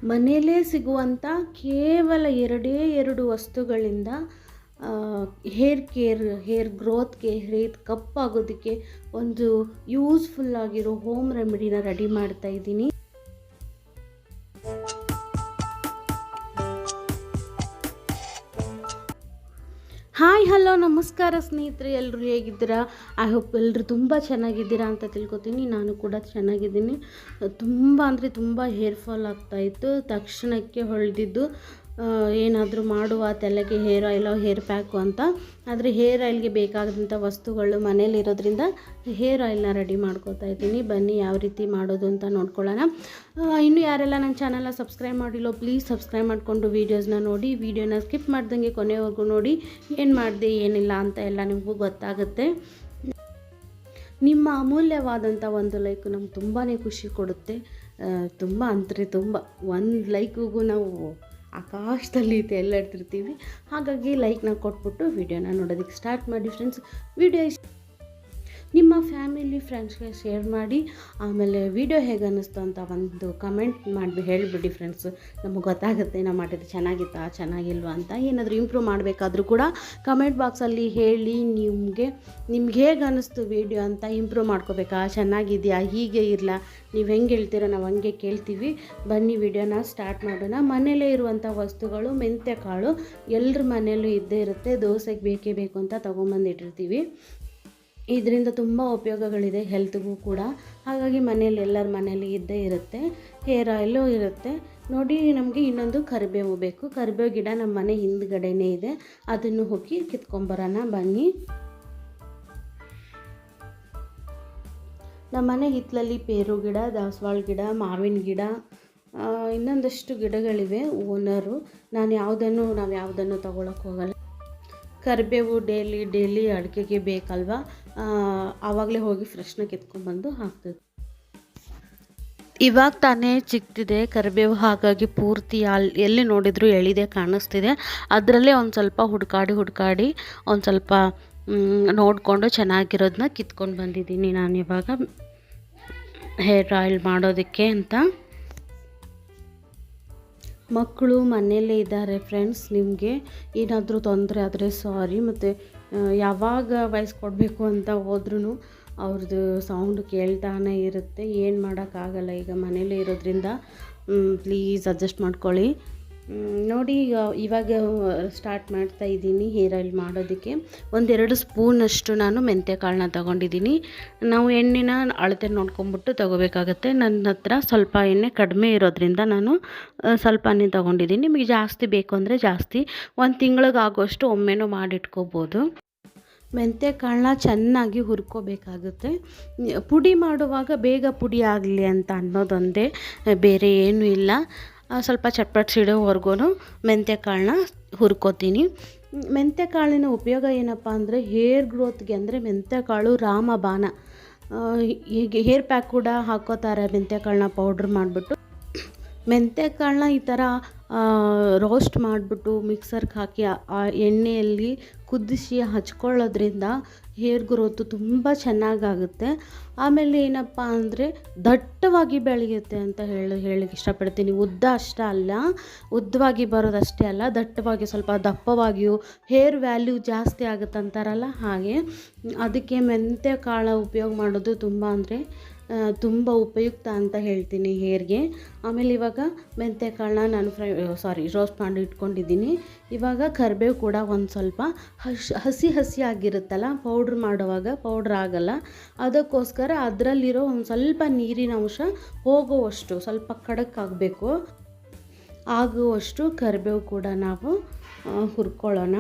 ಮನೆಯಲ್ಲೇ ಸಿಗುವಂಥ ಕೇವಲ ಎರಡು ವಸ್ತುಗಳಿಂದ ಹೇರ್ ಗ್ರೋತ್ಗೆ, ಹೇರ್ ಕಪ್ಪಾಗೋದಕ್ಕೆ ಒಂದು ಯೂಸ್ಫುಲ್ ಆಗಿರೋ ಹೋಮ್ ರೆಮಿಡಿನ ರೆಡಿ ಮಾಡ್ತಾ ಇದ್ದೀನಿ. ಹಾಯ್ ಹಲೋ ನಮಸ್ಕಾರ ಸ್ನೇಹಿತರೆ, ಎಲ್ಲರೂ ಹೇಗಿದ್ದೀರಾ? ಐ ಹೋಪ್ ಎಲ್ಲರೂ ತುಂಬ ಚೆನ್ನಾಗಿದ್ದೀರಾ ಅಂತ ತಿಳ್ಕೊತೀನಿ. ನಾನು ಕೂಡ ಚೆನ್ನಾಗಿದ್ದೀನಿ. ತುಂಬ ಅಂದರೆ ತುಂಬ ಹೇರ್ ಫಾಲ್ ಆಗ್ತಾಯಿತ್ತು. ತಕ್ಷಣಕ್ಕೆ ಹೊಳೆದಿದ್ದು ಏನಾದರೂ ಮಾಡುವ ತಲೆಗೆ ಹೇರ್ ಆಯಿಲೋ ಹೇರ್ ಪ್ಯಾಕು ಅಂತ. ಆದರೆ ಹೇರ್ ಆಯಿಲ್ಗೆ ಬೇಕಾದಂಥ ವಸ್ತುಗಳು ಮನೇಲಿರೋದ್ರಿಂದ ಹೇರ್ ಆಯಿಲ್ನ ರೆಡಿ ಮಾಡ್ಕೋತಾ ಇದ್ದೀನಿ. ಬನ್ನಿ ಯಾವ ರೀತಿ ಮಾಡೋದು ಅಂತ ನೋಡ್ಕೊಳ್ಳೋಣ. ಇನ್ನೂ ಯಾರೆಲ್ಲ ನನ್ನ ಚಾನಲ್ನ ಸಬ್ಸ್ಕ್ರೈಬ್ ಮಾಡಿಲ್ಲೋ ಪ್ಲೀಸ್ ಸಬ್ಸ್ಕ್ರೈಬ್ ಮಾಡಿಕೊಂಡು ವೀಡಿಯೋಸ್ನ ನೋಡಿ. ವೀಡಿಯೋನ ಸ್ಕಿಪ್ ಮಾಡ್ದಂಗೆ ಕೊನೆವರೆಗೂ ನೋಡಿ. ಏನು ಮಾಡಿದೆ ಏನಿಲ್ಲ ಅಂತ ಎಲ್ಲ ನಿಮಗೂ ಗೊತ್ತಾಗುತ್ತೆ. ನಿಮ್ಮ ಅಮೂಲ್ಯವಾದಂಥ ಒಂದು ಲೈಕು ನಮ್ಗೆ ತುಂಬಾ ಖುಷಿ ಕೊಡುತ್ತೆ. ತುಂಬ ಅಂದರೆ ತುಂಬ, ಒಂದು ಲೈಕಿಗೂ ನಾವು ಆಕಾಶದಲ್ಲಿ ತೇಲಾಡ್ತಿರ್ತೀವಿ. ಹಾಗಾಗಿ ಲೈಕ್ನ ಕೊಟ್ಬಿಟ್ಟು ವಿಡಿಯೋನ ನೋಡೋದಕ್ಕೆ ಸ್ಟಾರ್ಟ್ ಮಾಡಿ ಫ್ರೆಂಡ್ಸ್. ವಿಡಿಯೋ ನಿಮ್ಮ ಫ್ಯಾಮಿಲಿ ಫ್ರೆಂಡ್ಸ್ಗೆ ಶೇರ್ ಮಾಡಿ. ಆಮೇಲೆ ವಿಡಿಯೋ ಹೇಗೆ ಅನ್ನಿಸ್ತು ಅಂತ ಒಂದು ಕಮೆಂಟ್ ಮಾಡಿ ಹೇಳಿಬಿಡಿ ಫ್ರೆಂಡ್ಸ್. ನಮಗೆ ಗೊತ್ತಾಗುತ್ತೆ ನಾವು ಮಾಡಿದ್ದು ಚೆನ್ನಾಗಿತ್ತಾ ಚೆನ್ನಾಗಿಲ್ವಾ ಅಂತ. ಏನಾದರೂ ಇಂಪ್ರೂವ್ ಮಾಡಬೇಕಾದ್ರೂ ಕೂಡ ಕಮೆಂಟ್ ಬಾಕ್ಸಲ್ಲಿ ಹೇಳಿ. ನಿಮ್ಗೆ ಹೇಗೆ ಅನ್ನಿಸ್ತು ವಿಡಿಯೋ ಅಂತ. ಇಂಪ್ರೂವ್ ಮಾಡ್ಕೋಬೇಕಾ, ಚೆನ್ನಾಗಿದೆಯಾ, ಹೀಗೆ ಇರಲ್ಲ, ನೀವು ಹೆಂಗೆ ಹೇಳ್ತೀರೋ ನಾವು ಹಂಗೆ ಕೇಳ್ತೀವಿ. ಬನ್ನಿ ವಿಡಿಯೋನ ಸ್ಟಾರ್ಟ್ ಮಾಡೋಣ. ಮನೆಯಲ್ಲೇ ಇರುವಂಥ ವಸ್ತುಗಳು ಮೆಂತ್ಯ ಕಾಳು ಎಲ್ಲರ ಮನೆಯಲ್ಲೂ ಇದ್ದೇ ಇರುತ್ತೆ. ದೋಸೆಗೆ ಬೇಕೇ ಬೇಕು ಅಂತ ತೊಗೊಂಬಂದಿಟ್ಟಿರ್ತೀವಿ. ಇದರಿಂದ ತುಂಬ ಉಪಯೋಗಗಳಿದೆ ಹೆಲ್ತ್ಗೂ ಕೂಡ. ಹಾಗಾಗಿ ಮನೆಯಲ್ಲಿ ಎಲ್ಲರ ಮನೆಯಲ್ಲಿ ಇದ್ದೇ ಇರುತ್ತೆ. ಹೇರ್ ಆಯಿಲು ಇರುತ್ತೆ ನೋಡಿ. ನಮಗೆ ಇನ್ನೊಂದು ಕರಿಬೇವು ಬೇಕು. ಕರಿಬೇವು ಗಿಡ ನಮ್ಮ ಮನೆ ಹಿಂದ್ಗಡೆನೇ ಇದೆ. ಅದನ್ನು ಹೋಗಿ ಕಿತ್ಕೊಂಬರೋಣ ಬನ್ನಿ. ನಮ್ಮ ಮನೆ ಹಿತ್ತಲಲ್ಲಿ ಪೇರು ಗಿಡ, ದಾಸವಾಳ ಗಿಡ, ಮಾವಿನ ಗಿಡ, ಇನ್ನೊಂದಷ್ಟು ಗಿಡಗಳಿವೆ. ಓನರು ನಾವು ಯಾವುದನ್ನು ತೊಗೊಳಕ್ಕೆ ಹೋಗಲ್ಲ. ಕರಿಬೇವು ಡೈಲಿ ಅಡುಗೆಗೆ ಬೇಕಲ್ವ, ಆವಾಗಲೇ ಹೋಗಿ ಫ್ರೆಶ್ನ ಕಿತ್ಕೊಂಡ್ಬಂದು ಹಾಕ್ತದೆ. ಇವಾಗ ತಾನೇ ಚಿಕ್ತಿದೆ ಕರಿಬೇವು, ಹಾಗಾಗಿ ಪೂರ್ತಿ ಎಲ್ಲಿ ನೋಡಿದರೂ ಎಳಿದೆ ಕಾಣಿಸ್ತಿದೆ. ಅದರಲ್ಲೇ ಒಂದು ಸ್ವಲ್ಪ ಹುಡ್ಕಾಡಿ ಒಂದು ಸ್ವಲ್ಪ ನೋಡಿಕೊಂಡು ಚೆನ್ನಾಗಿರೋದನ್ನ ಕಿತ್ಕೊಂಡು ಬಂದಿದ್ದೀನಿ ನಾನಿವಾಗ ಹೇರ್ ಆಯಿಲ್ ಮಾಡೋದಕ್ಕೆ ಅಂತ. ಮಕ್ಕಳು ಮನೆಯಲ್ಲೇ ಇದ್ದಾರೆ ಫ್ರೆಂಡ್ಸ್. ನಿಮಗೆ ಏನಾದರೂ ತೊಂದರೆ ಆದರೆ ಸಾರಿ. ಮತ್ತು ಯಾವಾಗ ವಾಯ್ಸ್ ಕೊಡಬೇಕು ಅಂತ ಹೋದ್ರೂ ಅವ್ರದ್ದು ಸೌಂಡ್ ಕೇಳ್ತಾನೆ ಇರುತ್ತೆ. ಏನು ಮಾಡೋಕ್ಕಾಗಲ್ಲ, ಈಗ ಮನೇಲೇ ಇರೋದ್ರಿಂದ ಪ್ಲೀಸ್ ಅಡ್ಜಸ್ಟ್ ಮಾಡ್ಕೊಳ್ಳಿ ನೋಡಿ. ಇವಾಗ ಸ್ಟಾರ್ಟ್ ಮಾಡ್ತಾ ಇದ್ದೀನಿ ಹೇರ್ ಆಯಿಲ್ ಮಾಡೋದಕ್ಕೆ. 1-2 ಸ್ಪೂನಷ್ಟು ನಾನು ಮೆಂತ್ಯ ಕಾಳನ್ನ ತೊಗೊಂಡಿದ್ದೀನಿ. ನಾವು ಎಣ್ಣೆನ ಅಳತೆ ನೋಡ್ಕೊಂಬಿಟ್ಟು ತೊಗೋಬೇಕಾಗತ್ತೆ. ನನ್ನ ಹತ್ರ ಸ್ವಲ್ಪ ಎಣ್ಣೆ ಕಡಿಮೆ ಇರೋದ್ರಿಂದ ನಾನು ಸ್ವಲ್ಪನೇ ತೊಗೊಂಡಿದ್ದೀನಿ. ನಿಮಗೆ ಜಾಸ್ತಿ ಬೇಕು ಅಂದರೆ ಜಾಸ್ತಿ, 1 ತಿಂಗಳಿಗಾಗೋಷ್ಟು ಒಮ್ಮೆನೂ ಮಾಡಿಟ್ಕೋಬೋದು. ಮೆಂತ್ಯ ಕಾಳನ್ನ ಚೆನ್ನಾಗಿ ಹುರ್ಕೋಬೇಕಾಗುತ್ತೆ. ಪುಡಿ ಮಾಡುವಾಗ ಬೇಗ ಪುಡಿ ಆಗಲಿ ಅಂತ ಅನ್ನೋದೊಂದೇ, ಬೇರೆ ಏನೂ ಇಲ್ಲ. ಸ್ವಲ್ಪ ಚಟ್ಪಟ್ ಸಿಡೋವರೆಗೂ ಮೆಂತ್ಯ ಕಾಳನ್ನ ಹುರ್ಕೋತೀನಿ. ಮೆಂತ್ಯ ಕಾಳಿನ ಉಪಯೋಗ ಏನಪ್ಪ ಅಂದರೆ ಹೇರ್ ಗ್ರೋತ್ಗೆ ಅಂದರೆ ಮೆಂತ್ಯ ಕಾಳು ರಾಮಬಾಣ. ಹೀಗೆ ಹೇರ್ ಪ್ಯಾಕ್ ಕೂಡ ಹಾಕೋತಾರೆ ಮೆಂತ್ಯ ಕಾಳನ್ನ ಪೌಡ್ರ್ ಮಾಡಿಬಿಟ್ಟು. ಮೆಂತ್ಯ ಕಾಳನ್ನ ಈ ಥರ ರೋಸ್ಟ್ ಮಾಡಿಬಿಟ್ಟು ಮಿಕ್ಸರ್ಗೆ ಹಾಕಿ ಆ ಎಣ್ಣೆಯಲ್ಲಿ ಕುದಿಸಿ ಹಚ್ಕೊಳ್ಳೋದ್ರಿಂದ ಹೇರ್ ಗ್ರೋತು ತುಂಬ ಚೆನ್ನಾಗಾಗುತ್ತೆ. ಆಮೇಲೆ ಏನಪ್ಪ ಅಂದರೆ ದಟ್ಟವಾಗಿ ಬೆಳೆಯುತ್ತೆ ಅಂತ ಹೇಳಿಕ್ಕೆ ಇಷ್ಟಪಡ್ತೀನಿ. ಉದ್ದವಾಗಿ ಬರೋದಷ್ಟೇ ಅಲ್ಲ, ದಟ್ಟವಾಗಿ ಸ್ವಲ್ಪ ದಪ್ಪವಾಗಿಯೂ ಹೇರ್ ವ್ಯಾಲ್ಯೂ ಜಾಸ್ತಿ ಆಗುತ್ತೆ ಅಂತಾರಲ್ಲ ಹಾಗೆ. ಅದಕ್ಕೆ ಮೆಂತ್ಯ ಕಾಳು ಉಪಯೋಗ ಮಾಡೋದು ತುಂಬ ಉಪಯುಕ್ತ ಅಂತ ಹೇಳ್ತೀನಿ ಹೇರ್ಗೆ. ಆಮೇಲೆ ಇವಾಗ ಮೆಂತ್ಯ ಕಾಳನ್ನ ನಾನು ರೋಸ್ಟ್ ಮಾಡಿ ಇಟ್ಕೊಂಡಿದ್ದೀನಿ. ಇವಾಗ ಕರಿಬೇವು ಕೂಡ ಒಂದು ಸ್ವಲ್ಪ ಹಸಿ ಆಗಿರುತ್ತಲ್ಲ, ಪೌಡ್ರ್ ಮಾಡುವಾಗ ಪೌಡ್ರ್ ಆಗಲ್ಲ. ಅದಕ್ಕೋಸ್ಕರ ಅದರಲ್ಲಿರೋ ಒಂದು ಸ್ವಲ್ಪ ನೀರಿನ ಅಂಶ ಹೋಗುವಷ್ಟು, ಸ್ವಲ್ಪ ಖಡಕ್ಕಾಗಬೇಕು ಆಗುವಷ್ಟು ಕರಿಬೇವು ಕೂಡ ನಾವು ಹುರ್ಕೊಳ್ಳೋಣ.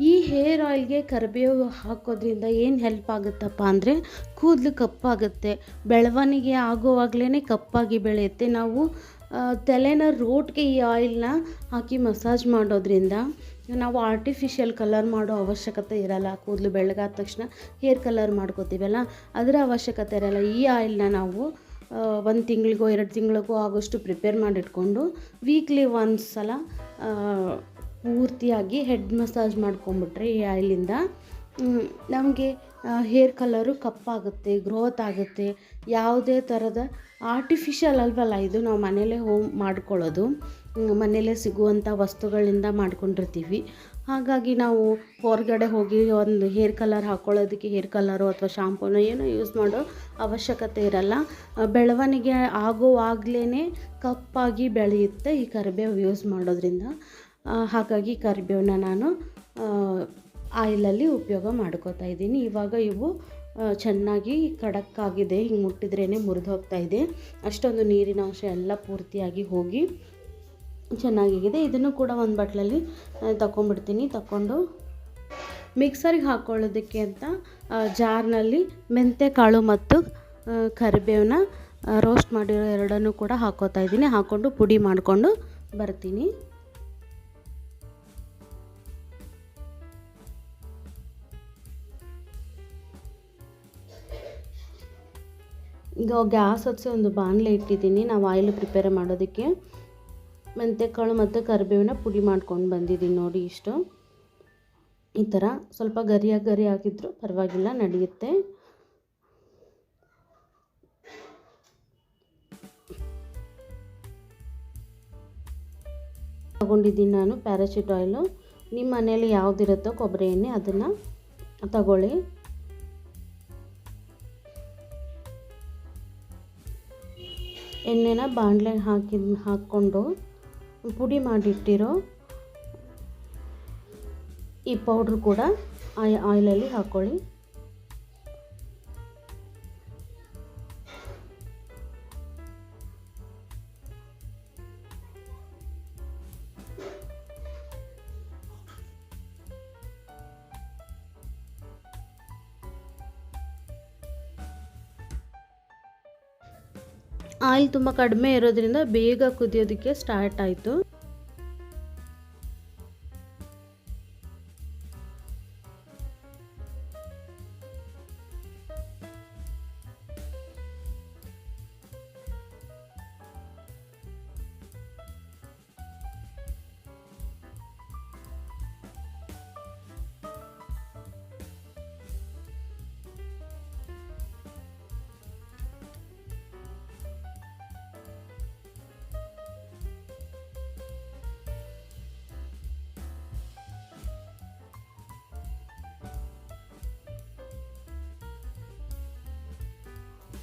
ಈ ಹೇರ್ ಆಯಿಲ್ಗೆ ಕರಿಬೇವು ಹಾಕೋದ್ರಿಂದ ಏನು ಹೆಲ್ಪ್ ಆಗುತ್ತಪ್ಪ ಅಂದರೆ ಕೂದಲು ಕಪ್ಪಾಗುತ್ತೆ. ಬೆಳವಣಿಗೆ ಆಗೋವಾಗಲೇ ಕಪ್ಪಾಗಿ ಬೆಳೆಯುತ್ತೆ. ನಾವು ತಲೆನ ರೋಟ್ಗೆ ಈ ಆಯಿಲ್ನ ಹಾಕಿ ಮಸಾಜ್ ಮಾಡೋದ್ರಿಂದ ನಾವು ಆರ್ಟಿಫಿಷಿಯಲ್ ಕಲರ್ ಮಾಡೋ ಅವಶ್ಯಕತೆ ಇರಲ್ಲ. ಕೂದಲು ಬೆಳಗಾದ ತಕ್ಷಣ ಹೇರ್ ಕಲರ್ ಮಾಡ್ಕೋತೀವಲ್ಲ, ಅದರ ಅವಶ್ಯಕತೆ ಇರಲ್ಲ. ಈ ಆಯಿಲ್ನ ನಾವು 1 ತಿಂಗಳಿಗೋ 2 ತಿಂಗಳಿಗೋ ಆಗೋಷ್ಟು ಪ್ರಿಪೇರ್ ಮಾಡಿಟ್ಕೊಂಡು ವೀಕ್ಲಿ ಒಂದು ಸಲ ಪೂರ್ತಿಯಾಗಿ ಹೆಡ್ ಮಸಾಜ್ ಮಾಡ್ಕೊಂಬಿಟ್ರೆ ಈ ಆಯಿಲಿಂದ ನಮಗೆ ಹೇರ್ ಕಲರು ಕಪ್ಪಾಗುತ್ತೆ, ಗ್ರೋತ್ ಆಗುತ್ತೆ. ಯಾವುದೇ ಥರದ ಆರ್ಟಿಫಿಷಿಯಲ್ ಅಲ್ವಲ್ಲ ಇದು, ನಾವು ಮನೆಯಲ್ಲೇ ಮಾಡ್ಕೊಳ್ಳೋದು, ಮನೆಯಲ್ಲೇ ಸಿಗುವಂಥ ವಸ್ತುಗಳಿಂದ ಮಾಡ್ಕೊಂಡಿರ್ತೀವಿ. ಹಾಗಾಗಿ ನಾವು ಹೊರಗಡೆ ಹೋಗಿ ಒಂದು ಹೇರ್ ಕಲರ್ ಹಾಕ್ಕೊಳ್ಳೋದಕ್ಕೆ ಹೇರ್ ಕಲರು ಅಥವಾ ಶಾಂಪೂನೋ ಏನೋ ಯೂಸ್ ಮಾಡೋ ಅವಶ್ಯಕತೆ ಇರಲ್ಲ. ಬೆಳವಣಿಗೆ ಆಗುವಾಗಲೇ ಕಪ್ಪಾಗಿ ಬೆಳೆಯುತ್ತೆ ಈ ಕರಿಬೇವು ಯೂಸ್ ಮಾಡೋದ್ರಿಂದ. ಹಾಗಾಗಿ ಕರಿಬೇವನ್ನ ನಾನು ಆಯಿಲಲ್ಲಿ ಉಪಯೋಗ ಮಾಡ್ಕೋತಾ ಇದ್ದೀನಿ. ಇವಾಗ ಇವು ಚೆನ್ನಾಗಿ ಖಡಕ್ಕಾಗಿದೆ, ಹಿಂಗೆ ಮುಟ್ಟಿದ್ರೇ ಮುರಿದು ಹೋಗ್ತಾ ಇದೆ. ಅಷ್ಟೊಂದು ನೀರಿನ ಅಂಶ ಎಲ್ಲ ಪೂರ್ತಿಯಾಗಿ ಹೋಗಿ ಚೆನ್ನಾಗಿದೆ. ಇದನ್ನು ಕೂಡ ಒಂದು ಬಟ್ಲಲ್ಲಿ ತಗೊಂಡು ಮಿಕ್ಸರಿಗೆ ಹಾಕ್ಕೊಳ್ಳೋದಕ್ಕೆ ಅಂತ ಜಾರ್ನಲ್ಲಿ ಮೆಂತ್ಯ ಕಾಳು ಮತ್ತು ಕರಿಬೇವನ್ನ ರೋಸ್ಟ್ ಮಾಡಿರೋ ಎರಡನ್ನೂ ಕೂಡ ಹಾಕ್ಕೋತಾ ಇದ್ದೀನಿ. ಹಾಕ್ಕೊಂಡು ಪುಡಿ ಮಾಡಿಕೊಂಡು ಬರ್ತೀನಿ. ಈಗ ಗ್ಯಾಸ್ ಹಚ್ಚಿ ಒಂದು ಬಾಣಲೆ ಇಟ್ಟಿದ್ದೀನಿ. ನಾವು ಆಯಿಲ್ ಪ್ರಿಪೇರ್ ಮಾಡೋದಕ್ಕೆ ಮೆಂತ್ಯಕಾಳು ಮತ್ತು ಕರಿಬೇವನ್ನ ಪುಡಿ ಮಾಡ್ಕೊಂಡು ಬಂದಿದ್ದೀನಿ ನೋಡಿ. ಇಷ್ಟು ಈ ಥರ ಸ್ವಲ್ಪ ಗರಿ ಆಗಿದ್ದರೂ ಪರವಾಗಿಲ್ಲ, ನಡೆಯುತ್ತೆ. ತಗೊಂಡಿದ್ದೀನಿ ನಾನು ಪ್ಯಾರಾಶೂಟ್ ಆಯಿಲು. ನಿಮ್ಮ ಮನೆಯಲ್ಲಿ ಯಾವುದಿರುತ್ತೋ ಕೊಬ್ಬರಿ ಎಣ್ಣೆ ಅದನ್ನು ತಗೊಳ್ಳಿ. ಎಣ್ಣೆನ ಬಾಣಲೆ ಹಾಕ್ಕೊಂಡು ಪುಡಿ ಮಾಡಿಟ್ಟಿರೋ ಈ ಪೌಡ್ರ್ ಕೂಡ ಆಯಿಲಲ್ಲಿ ಹಾಕ್ಕೊಳ್ಳಿ. ಆಯಿಲ್ ತುಂಬ ಕಡಿಮೆ ಇರೋದ್ರಿಂದ ಬೇಗ ಕುದಿಯೋದಕ್ಕೆ ಸ್ಟಾರ್ಟ್ ಆಯಿತು.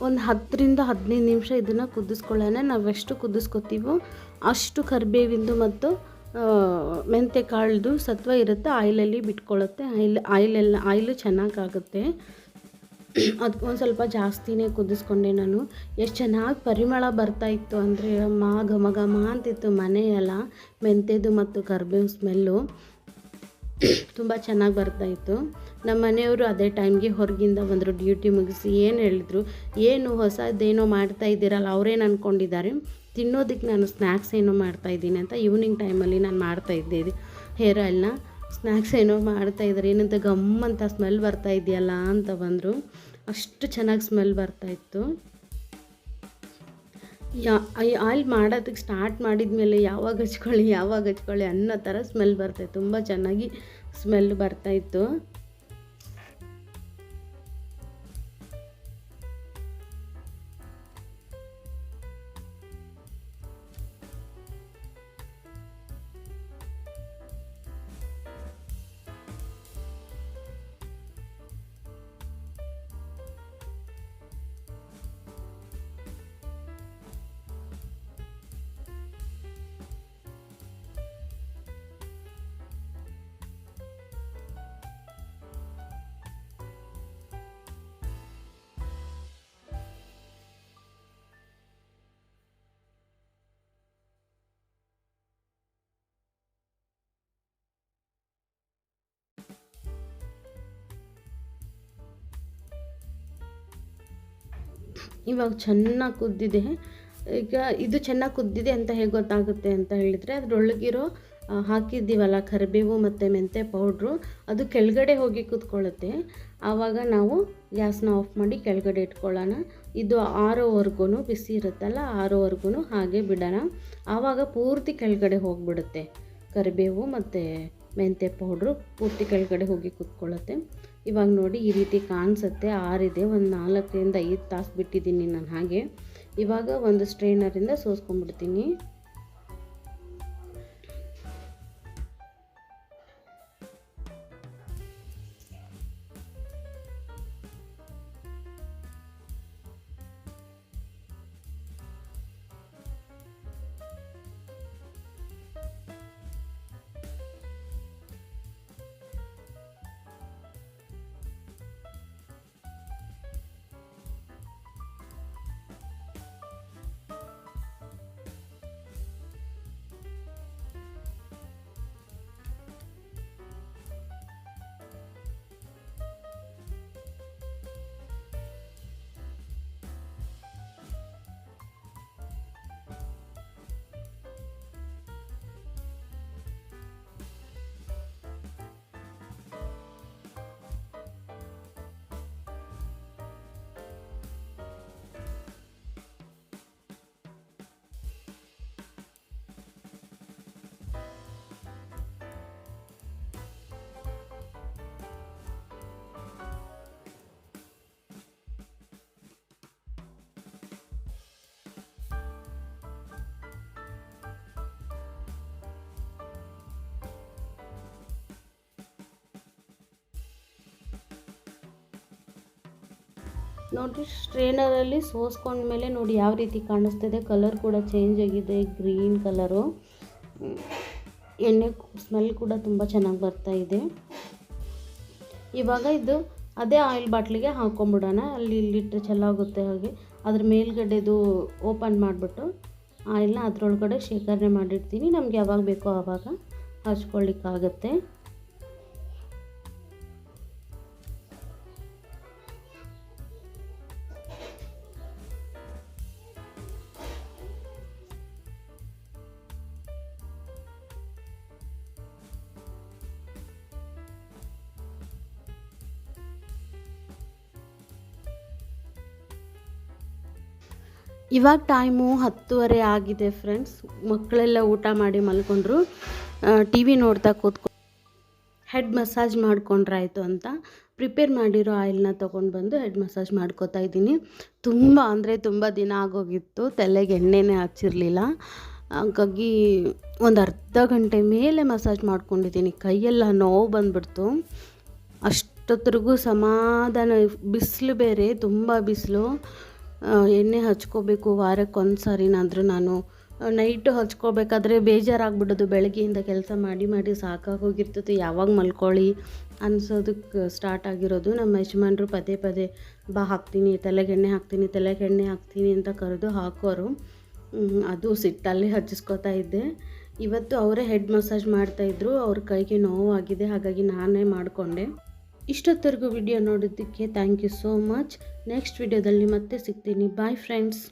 ಒಂದು 10ರಿಂದ 15 ನಿಮಿಷ ಇದನ್ನು ಕುದಿಸ್ಕೊಳ್ಳೋಣ. ನಾವೆಷ್ಟು ಕುದಿಸ್ಕೊತೀವೋ ಅಷ್ಟು ಕರಿಬೇವಿಂದು ಮತ್ತು ಮೆಂತ್ಯ ಕಾಳ್ದು ಸತ್ವ ಇರುತ್ತೆ, ಆಯಿಲಲ್ಲಿ ಬಿಟ್ಕೊಳ್ಳುತ್ತೆ. ಆಯಿಲು ಚೆನ್ನಾಗಾಗುತ್ತೆ. ಅದಕ್ಕೆ ಒಂದು ಸ್ವಲ್ಪ ಜಾಸ್ತಿನೇ ಕುದಿಸ್ಕೊಂಡೆ ನಾನು. ಎಷ್ಟು ಚೆನ್ನಾಗಿ ಪರಿಮಳ ಬರ್ತಾಯಿತ್ತು ಅಂದರೆ ಘಮ ಘಮ ಅಂತಿತ್ತು ಮನೆಯೆಲ್ಲ. ಮೆಂತ್ಯದು ಮತ್ತು ಕರಿಬೇವು ಸ್ಮೆಲ್ಲು ತುಂಬ ಚೆನ್ನಾಗಿ ಬರ್ತಾಯಿತ್ತು. ನಮ್ಮ ಮನೆಯವರು ಅದೇ ಟೈಮ್ಗೆ ಹೊರಗಿಂದ ಬಂದರು, ಡ್ಯೂಟಿ ಮುಗಿಸಿ. ಏನು ಹೇಳಿದ್ರು, ಏನು ಹೊಸದೇನೋ ಮಾಡ್ತಾ ಇದ್ದೀರಲ್ಲ, ಅವರೇನು ಅಂದ್ಕೊಂಡಿದ್ದಾರೆ, ತಿನ್ನೋದಕ್ಕೆ ನಾನು ಸ್ನ್ಯಾಕ್ಸ್ ಏನೋ ಮಾಡ್ತಾಯಿದ್ದೀನಿ ಅಂತ. ಈವ್ನಿಂಗ್ ಟೈಮಲ್ಲಿ ನಾನು ಮಾಡ್ತಾಯಿದ್ದೆ ಇದು ಹೇರ್ ಆಯಿಲ್ನ. ಸ್ನ್ಯಾಕ್ಸ್ ಏನೋ ಮಾಡ್ತಾಯಿದ್ದಾರೆ, ಏನಂತ ಗಮ್ಮಂತ ಸ್ಮೆಲ್ ಬರ್ತಾ ಇದೆಯಲ್ಲ ಅಂತ ಬಂದರು. ಅಷ್ಟು ಚೆನ್ನಾಗಿ ಸ್ಮೆಲ್ ಬರ್ತಾಯಿತ್ತು. ಆಯಿಲ್ ಮಾಡೋದಕ್ಕೆ ಸ್ಟಾರ್ಟ್ ಮಾಡಿದ್ಮೇಲೆ ಯಾವಾಗ ಹಚ್ಕೊಳ್ಳಿ ಅನ್ನೋ ಥರ ಸ್ಮೆಲ್ ಬರ್ತಾಯಿತ್ತು. ತುಂಬ ಚೆನ್ನಾಗಿ ಸ್ಮೆಲ್ ಬರ್ತಾಯಿತ್ತು. ಇವಾಗ ಚೆನ್ನಾಗಿ ಕುದ್ದಿದೆ. ಈಗ ಇದು ಚೆನ್ನಾಗಿ ಕುದ್ದಿದೆ ಅಂತ ಹೇಗೆ ಗೊತ್ತಾಗುತ್ತೆ ಅಂತ ಹೇಳಿದರೆ, ಅದರೊಳಗಿರೋ ಹಾಕಿದ್ದೀವಲ್ಲ ಕರಿಬೇವು ಮತ್ತು ಮೆಂತ್ಯ ಪೌಡ್ರು, ಅದು ಕೆಳಗಡೆ ಹೋಗಿ ಕುತ್ಕೊಳ್ಳುತ್ತೆ. ಆವಾಗ ನಾವು ಗ್ಯಾಸ್ನ ಆಫ್ ಮಾಡಿ ಕೆಳಗಡೆ ಇಟ್ಕೊಳ್ಳೋಣ. ಇದು ಆರೋವರೆಗೂ ಬಿಸಿ ಇರುತ್ತಲ್ಲ, ಆರೋವರೆಗೂ ಹಾಗೆ ಬಿಡೋಣ. ಆವಾಗ ಪೂರ್ತಿ ಕೆಳಗಡೆ ಹೋಗಿಬಿಡುತ್ತೆ. ಕರಿಬೇವು ಮತ್ತು ಮೆಂತ್ಯ ಪೌಡ್ರು ಪೂರ್ತಿ ಕೆಳಗಡೆ ಹೋಗಿ ಕುತ್ಕೊಳ್ಳುತ್ತೆ. ಇವಾಗ ನೋಡಿ ಈ ರೀತಿ ಕಾಣಿಸುತ್ತೆ, ಆರಿದೆ. ಒಂದು 4ರಿಂದ 5 ತಾಸು ಬಿಟ್ಟಿದ್ದೀನಿ ನಾನು ಹಾಗೆ. ಇವಾಗ ಒಂದು ಸ್ಟ್ರೈನರಿಂದ ಸೋಸ್ಕೊಂಡ್ಬಿಡ್ತೀನಿ. ನೋಡಿರಿ ಸ್ಟ್ರೇನರಲ್ಲಿ ಸೋಸ್ಕೊಂಡ್ಮೇಲೆ ನೋಡಿ ಯಾವ ರೀತಿ ಕಾಣಿಸ್ತಿದೆ. ಕಲರ್ ಕೂಡ ಚೇಂಜ್ ಆಗಿದೆ, ಗ್ರೀನ್ ಕಲರು. ಎಣ್ಣೆ ಸ್ಮೆಲ್ ಕೂಡ ತುಂಬ ಚೆನ್ನಾಗಿ ಬರ್ತಾ ಇದೆ. ಇವಾಗ ಇದು ಅದೇ ಆಯಿಲ್ ಬಾಟ್ಲಿಗೆ ಹಾಕ್ಕೊಂಬಿಡೋಣ. ಅಲ್ಲಿ ಇಲ್ಲಿಟ್ಟರೆ ಚೆನ್ನಾಗುತ್ತೆ. ಹಾಗೆ ಅದ್ರ ಮೇಲ್ಗಡೆದು ಓಪನ್ ಮಾಡಿಬಿಟ್ಟು ಆಯಿಲ್ನ ಅದರೊಳಗಡೆ ಶೇಖರಣೆ ಮಾಡಿರ್ತೀನಿ. ನಮ್ಗೆ ಯಾವಾಗ ಬೇಕೋ ಆವಾಗ ಹಚ್ಕೊಳ್ಳಿಕ್ಕಾಗತ್ತೆ. ಇವಾಗ ಟೈಮು 10:30 ಆಗಿದೆ ಫ್ರೆಂಡ್ಸ್. ಮಕ್ಕಳೆಲ್ಲ ಊಟ ಮಾಡಿ ಮಲ್ಕೊಂಡ್ರು. ಟಿ ವಿ ನೋಡ್ತಾ ಕೂತ್ಕೊಂಡು ಹೆಡ್ ಮಸಾಜ್ ಮಾಡ್ಕೊಂಡ್ರಾಯ್ತು ಅಂತ ಪ್ರಿಪೇರ್ ಮಾಡಿರೋ ಆಯಿಲ್ನ ತೊಗೊಂಡು ಬಂದು ಹೆಡ್ ಮಸಾಜ್ ಮಾಡ್ಕೋತಾ ಇದ್ದೀನಿ. ತುಂಬ ಅಂದರೆ ತುಂಬ ದಿನ ಆಗೋಗಿತ್ತು, ತಲೆಗೆ ಎಣ್ಣೆನೇ ಹಚ್ಚಿರಲಿಲ್ಲ. ಹಾಗಾಗಿ ಒಂದು ಅರ್ಧ ಗಂಟೆ ಮೇಲೆ ಮಸಾಜ್ ಮಾಡ್ಕೊಂಡಿದ್ದೀನಿ. ಕೈಯೆಲ್ಲ ನೋವು ಬಂದುಬಿಡ್ತು. ಅಷ್ಟೊತ್ತರೆಗೂ ಸಮಾಧಾನ. ಬಿಸಿಲು ಬೇರೆ, ತುಂಬ ಬಿಸಿಲು. ಎಣ್ಣೆ ಹಚ್ಕೋಬೇಕು ವಾರಕ್ಕೊಂದು ಸಾರಿನಾದರೂ. ನಾನು ನೈಟು ಹಚ್ಕೋಬೇಕಾದ್ರೆ ಬೇಜಾರಾಗ್ಬಿಡೋದು. ಬೆಳಗ್ಗೆಯಿಂದ ಕೆಲಸ ಮಾಡಿ ಮಾಡಿ ಸಾಕಾಗೋಗಿರ್ತದೆ, ಯಾವಾಗ ಮಲ್ಕೊಳ್ಳಿ ಅನ್ಸೋದಕ್ಕೆ ಸ್ಟಾರ್ಟ್ ಆಗಿರೋದು. ನಮ್ಮ ಯಜಮಾನ್ರು ಪದೇ ಪದೇ ಬಾ ಹಾಕ್ತೀನಿ, ತಲೆಗೆ ಎಣ್ಣೆ ಹಾಕ್ತೀನಿ ಅಂತ ಕರೆದು ಹಾಕೋರು. ಅದು ಸಿಟ್ಟಲ್ಲಿ ಹಚ್ಚಿಸ್ಕೋತಾ ಇದ್ದೆ. ಇವತ್ತು ಅವರೇ ಹೆಡ್ ಮಸಾಜ್ ಮಾಡ್ತಾಯಿದ್ರು. ಅವ್ರ ಕೈಗೆ ನೋವಾಗಿದೆ, ಹಾಗಾಗಿ ನಾನೇ ಮಾಡಿಕೊಂಡೆ. ಇಷ್ಟೊತ್ತರೆಗೂ ವಿಡಿಯೋ ನೋಡೋದಕ್ಕೆ thank you so much. Next ವಿಡಿಯೋದಲ್ಲಿ ಮತ್ತೆ ಸಿಗ್ತೀನಿ. Bye friends.